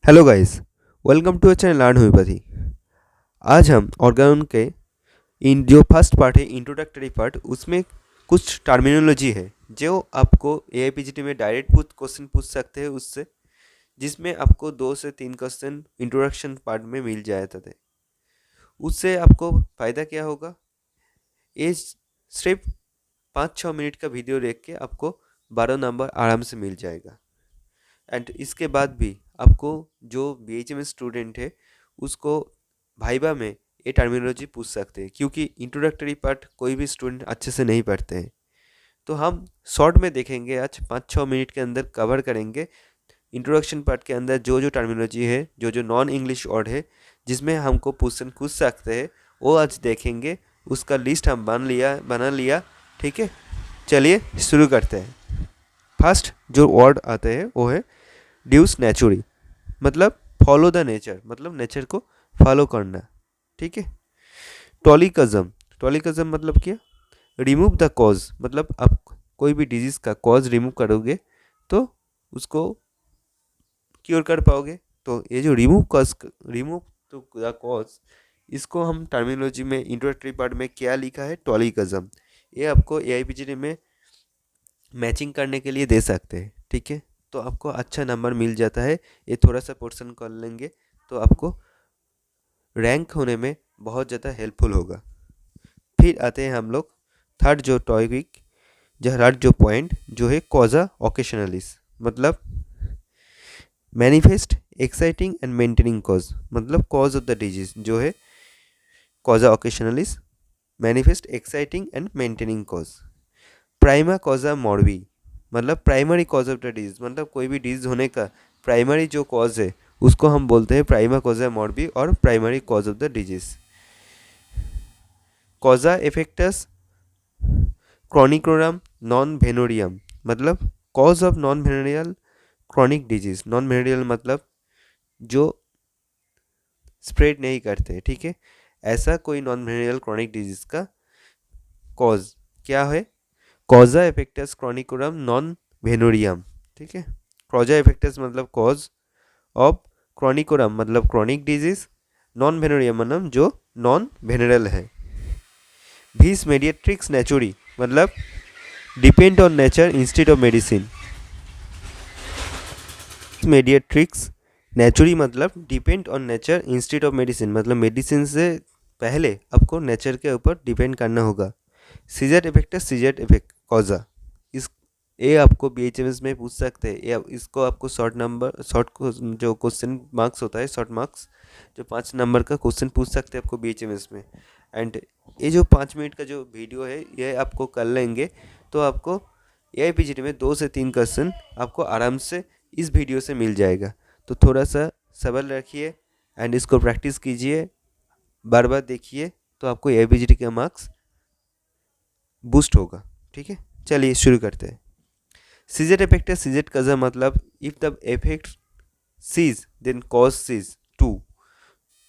Hello guys, welcome to a channel learn homeopathy. आज हम organ के इन जो फर्स्ट पार्ट है इंट्रोडक्टरी पार्ट, उसमें कुछ टर्मिनोलॉजी है जो आपको एआईपीजीटी में डायरेक्ट क्वेश्चन पूछ सकते हैं उससे, जिसमें आपको 2 से 3 क्वेश्चन इंट्रोडक्शन पार्ट में मिल जाता है। उससे आपको फ़ायदा क्या होगा? ये सिर्फ 5-6 मिनट का वीडियो देख के आपको 12 नंबर आराम से मिल जाएगा। एंड इसके बाद भी आपको जो बीएचएमएस स्टूडेंट है उसको भाइबा में ये टर्मिनोलॉजी पूछ सकते हैं, क्योंकि इंट्रोडक्टरी पार्ट कोई भी स्टूडेंट अच्छे से नहीं पढ़ते हैं। तो हम शॉर्ट में देखेंगे, आज 5-6 मिनट के अंदर कवर करेंगे इंट्रोडक्शन पार्ट के अंदर जो जो टर्मिनोलॉजी है, जो जो नॉन इंग्लिश वर्ड है जिसमें हमको क्वेश्चन पूछ सकते हैं, वो आज देखेंगे। उसका लिस्ट हम बना लिया। ठीक है, चलिए शुरू करते हैं। फर्स्ट जो वर्ड आते हैं वो है ड्यूस नेचुरी, मतलब फॉलो द नेचर, मतलब नेचर को फॉलो करना। ठीक है। टॉलिकज्म, टॉलिकज्म मतलब क्या? रिमूव द कॉज, मतलब आप कोई भी डिजीज का कॉज रिमूव करोगे तो उसको क्योर कर पाओगे। तो ये जो रिमूव टू द कॉज, इसको हम टर्मिनोलॉजी में इंट्रोडक्टरी पार्ट में क्या लिखा है, टॉलिकज्म। ये आपको एआईपीजीडी में मैचिंग करने के लिए दे सकते हैं। ठीक है, तो आपको अच्छा नंबर मिल जाता है। ये थोड़ा सा पोर्शन कर लेंगे तो आपको रैंक होने में बहुत ज़्यादा हेल्पफुल होगा। फिर आते हैं हम लोग थर्ड जो टॉपिक, थर्ड जो पॉइंट जो है कॉजा ओकेशनलिस, मतलब manifest exciting and maintaining cause, मतलब कॉज ऑफ द डिजीज जो है कॉजा ओकेशनलिस, manifest exciting and maintaining cause. प्राइमा कॉजा मॉर्बी, मतलब primary cause of the disease, मतलब कोई भी डिजीज होने का प्राइमरी जो कॉज है उसको हम बोलते हैं प्राइमा कॉजा मॉर्बी और primary cause of the disease. कॉजा इफेक्टस क्रॉनिकोरम नॉन वेनोरियम, मतलब cause of non venereal chronic disease. Non venereal मतलब जो स्प्रेड नहीं करते। ठीक है, ऐसा कोई नॉन वेनोरियल क्रॉनिक डिजीज का कॉज क्या है? कॉजा इफेक्टस क्रॉनिकोरम नॉन वेनोरियम। ठीक है, कॉजा इफेक्टस मतलब कॉज ऑफ, क्रॉनिकोरम मतलब क्रॉनिक डिजीज, नॉन वेनोरियम मतलब जो नॉन वेनरल है। vis mediatrix naturi, मतलब depend on nature instead of medicine. मेडिएट्रिक्स नेचुरी मतलब depend on nature instead of medicine, मतलब मेडिसिन से पहले आपको नेचर के ऊपर डिपेंड करना होगा। सीजेट इफेक्ट है, सीजेट इफेक्ट कॉजा, इस ये आपको बीएचएमएस में पूछ सकते हैं। ये इसको आपको शॉर्ट जो क्वेश्चन मार्क्स होता है, शॉर्ट मार्क्स जो 5 नंबर का क्वेश्चन पूछ सकते हैं आपको बीएचएमएस में। एंड ये जो 5 मिनट का जो वीडियो है ये आपको कर लेंगे तो आपको एआईपीजीटी में 2 से 3 क्वेश्चन आपको आराम से इस वीडियो से मिल जाएगा। तो थोड़ा सा सब्र रखिए एंड इसको प्रैक्टिस कीजिए, बार बार देखिए, तो आपको एआईपीजीटी का मार्क्स बूस्ट होगा। ठीक है, चलिए शुरू करते हैं। सीजेट इफेक्ट है, सीजेट कज़ा मतलब if the effect cease then cause cease too.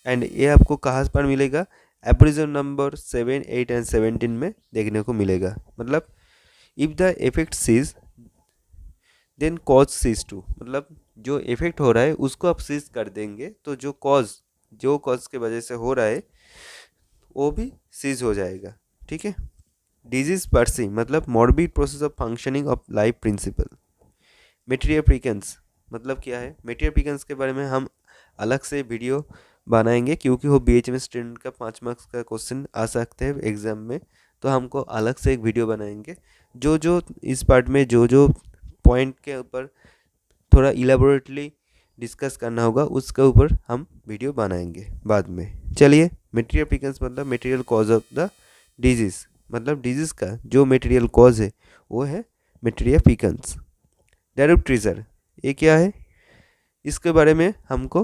And ये आपको कहाँ पर मिलेगा? एब्रिजम नंबर 7, 8 एंड 17 में देखने को मिलेगा। मतलब if the effect cease then cause cease too, मतलब जो इफेक्ट हो रहा है उसको आप सीज कर देंगे तो जो कॉज के वजह से हो रहा है वो भी सीज हो जाएगा। ठीक है। डिजीज पर्सी मतलब morbid process of functioning of life principle. मेटेरियल फ्रीकेंस मतलब क्या है? मेटेरियल फ्रीकेंस के बारे में हम अलग से वीडियो बनाएंगे, क्योंकि वो बीएचएम स्टूडेंट का 5 मार्क्स का क्वेश्चन आ सकते हैं एग्जाम में, तो हमको अलग से एक वीडियो बनाएंगे। जो जो इस पार्ट में जो जो पॉइंट के ऊपर थोड़ा इलेबोरेटली डिस्कस करना होगा उसके ऊपर हम वीडियो बनाएंगे बाद में। चलिए, मेटेरियल फ्रीकेंस मतलब material cause of the disease, मतलब डिजीज का जो मेटेरियल कॉज है वो है मेटेरियल फ्रीकेंस। डायरेक्ट ट्रेजर ये क्या है? इसके बारे में हमको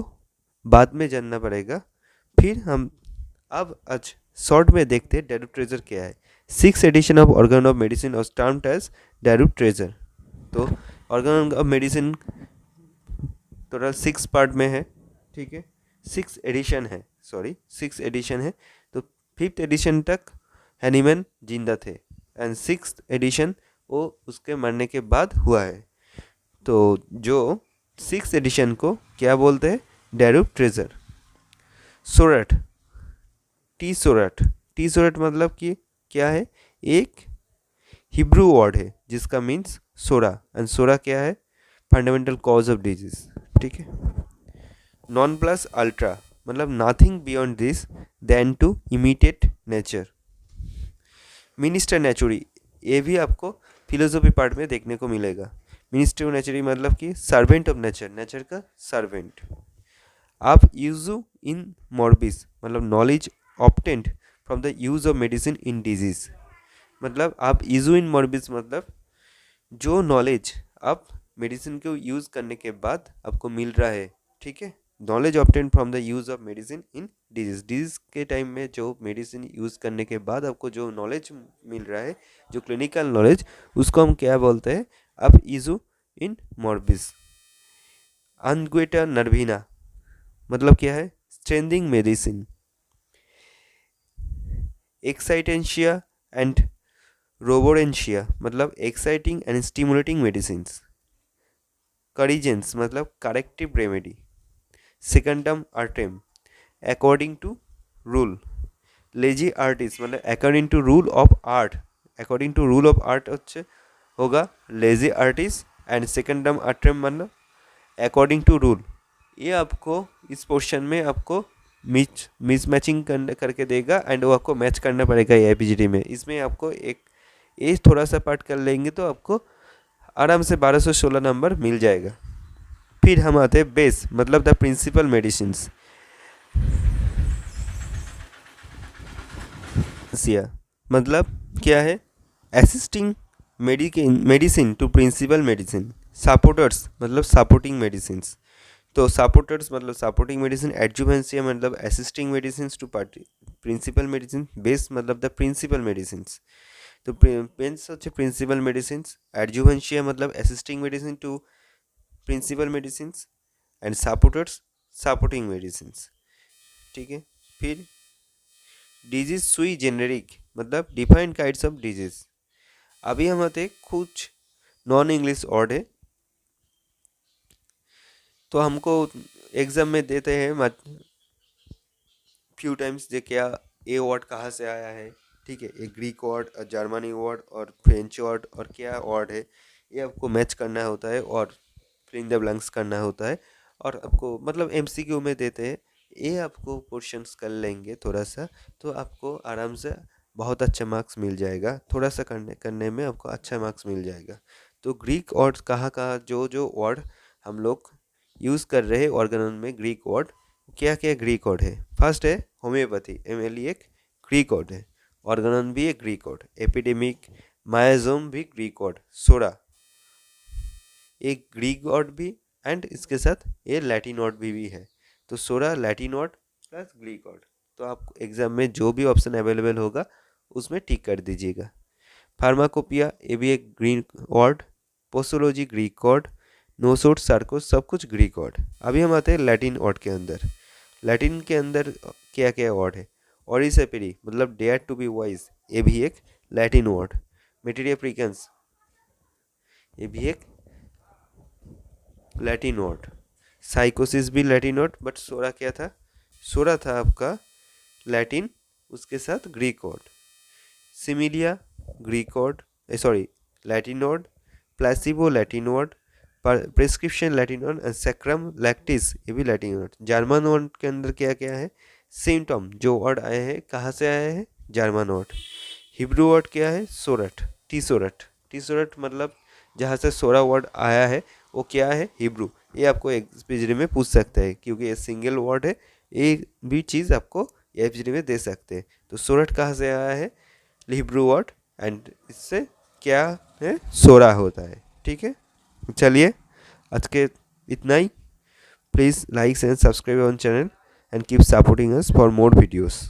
बाद में जानना पड़ेगा। फिर हम अब आज शॉर्ट में देखते हैं डायरेक्ट ट्रेजर क्या है। 6th edition of organ of medicine और टर्म्ड एज डायरेक्ट ट्रेजर। तो organ of medicine total 6 part में है। ठीक है, 6 एडिशन है, सॉरी 6 एडिशन है। तो 5th एडिशन तक हैनीमैन जिंदा थे एंड 6th एडिशन वो उसके मरने के बाद हुआ है। तो जो 6 एडिशन को क्या बोलते हैं? डेरूब ट्रेजर। सोरठ, टी सोरठ, टी सोरठ मतलब कि क्या है? एक हिब्रू वर्ड है जिसका मीन्स सोरा, एंड सोरा क्या है? Fundamental cause of disease. ठीक है। नॉन प्लस अल्ट्रा मतलब nothing beyond this than to imitate nature. मिनिस्टर नेचुरी, ये भी आपको फिलोसॉफी पार्ट में देखने को मिलेगा। मिनिस्टर नेचुरी मतलब कि सर्वेंट ऑफ नेचर, नेचर का सर्वेंट। आप यूजू इन मॉर्बिस मतलब knowledge obtained from the use of medicine in disease. मतलब आप यूजू इन मॉर्बिस मतलब जो नॉलेज आप मेडिसिन को यूज़ करने के बाद आपको मिल रहा है। ठीक है। Knowledge obtain from the use of medicine in disease, disease के टाइम में जो मेडिसिन यूज़ करने के बाद आपको जो नॉलेज मिल रहा है, जो क्लिनिकल नॉलेज, उसको हम क्या बोलते हैं? आप यूजू इन मॉर्बिस। अनग्वेटा नर्विना मतलब क्या है? Strengthening medicine. एक्साइटेंशिया एंड रोबोरेंशिया मतलब एक्साइटिंग एंड स्टिमुलेटिंग मेडिसिन। करिजेंस मतलब करेक्टिव रेमेडी। सेकंडम आर्टेम अकॉर्डिंग टू रूल। लेजी आर्टिस्ट मतलब according to rule of art, according to rule of art होच्छे होगा लेजी आर्टिस्ट, एंड सेकंडम आर्टेम मतलब अकॉर्डिंग टू रूल। ये आपको इस पोर्शन में आपको मिस मैचिंग करके देगा, एंड वो आपको मैच करना पड़ेगा ये एपीजीटी में। इसमें आपको एक ये थोड़ा सा पार्ट कर लेंगे तो आपको आराम से 1216 नंबर मिल जाएगा। फिर हम आते हैं बेस मतलब द प्रिंसिपल मेडिसिन्स। मतलब क्या है? Assisting medicine to principal medicine. Supporters मतलब सपोर्टिंग मेडिसिन। तो सपोर्टर्स मतलब सपोर्टिंग मेडिसिन। एडजुवेंसिया मतलब assisting medicine to party principal medicine. Base मतलब द प्रिंसिपल मेडिसिन। तो पेन्स होच्छे प्रिंसिपल मेडिसिन। एडजुवेंसिया मतलब assisting medicine to principal medicine, and supporters supporting medicine. ठीक है। फिर डिजीज सुई जेनेरिक मतलब डिफाइंड काइंड्स ऑफ डिजीज। अभी हम आते कुछ नॉन इंग्लिश वर्ड है, तो हमको एग्जाम में देते हैं फ्यू टाइम्स जे क्या ए वर्ड कहाँ से आया है। ठीक है। एक ग्रीक वर्ड और जर्मनी वर्ड और फ्रेंच वर्ड और क्या वर्ड है, ये आपको मैच करना होता है और फिल इन द ब्लैंक्स करना होता है। और आपको मतलब एमसीक्यू में देते हैं, ये आपको क्वेश्चंस कर लेंगे थोड़ा सा तो आपको आराम से बहुत अच्छा मार्क्स मिल जाएगा। थोड़ा सा करने में आपको अच्छा मार्क्स मिल जाएगा। तो ग्रीक वर्ड कहाँ कहाँ जो वर्ड हम लोग यूज़ कर रहे हैं ऑर्गेनन में, ग्रीक वर्ड क्या क्या ग्रीक वर्ड है? फर्स्ट है होम्योपैथी, एमएलई एक ग्रीक वर्ड है। ऑर्गेनन भी एक ग्रीक वर्ड। एपिडेमिक मायाजोम भी ग्रीक वर्ड। सोरा एक ग्रीक वर्ड भी, एंड इसके साथ ये लैटिन वर्ड भी है। तो सोरा Latin word plus Greek word. तो आप एग्जाम में जो भी ऑप्शन अवेलेबल होगा उसमें टिक कर दीजिएगा। फार्माकोपिया ये भी एक Greek word. Posology Greek word. नोसोट सार्कोस सब कुछ ग्रीक वर्ड। अभी हम आते हैं लैटिन वर्ड के अंदर। लैटिन के अंदर क्या क्या वर्ड है? ऑरिसेपेरी मतलब डेयर टू बी वाइज, ये भी एक लैटिन वर्ड। मेटेरिया प्रिकेंस ये भी एक लैटिन वर्ड। साइकोसिस भी लैटिन वर्ड, बट सोरा क्या था? सोरा था आपका लैटिन, उसके साथ Greek word. Similia Greek word, sorry Latin word. Placebo Latin word. Prescription Latin word. Sacrum lactis ये भी लैटिन वर्ड। जर्मन वर्ड के अंदर क्या क्या है? सिम्टम जो वर्ड आए हैं कहाँ से आए हैं? German word. हिब्रू वर्ड क्या है? सोरठ, टी सोरठ। टी सोरठ मतलब जहाँ से सोरा वर्ड आया है वो क्या है? हिब्रू। ये आपको एपीजीडी में पूछ सकता है क्योंकि ये सिंगल वर्ड है, ये भी चीज़ आपको एपीजीडी में दे सकते हैं। तो सोरठ कहाँ से आया है? हिब्रू वर्ड, एंड इससे क्या है? सोरा होता है। ठीक है। चलिए आज के इतना ही। Please like and subscribe our channel and keep supporting us for more videos.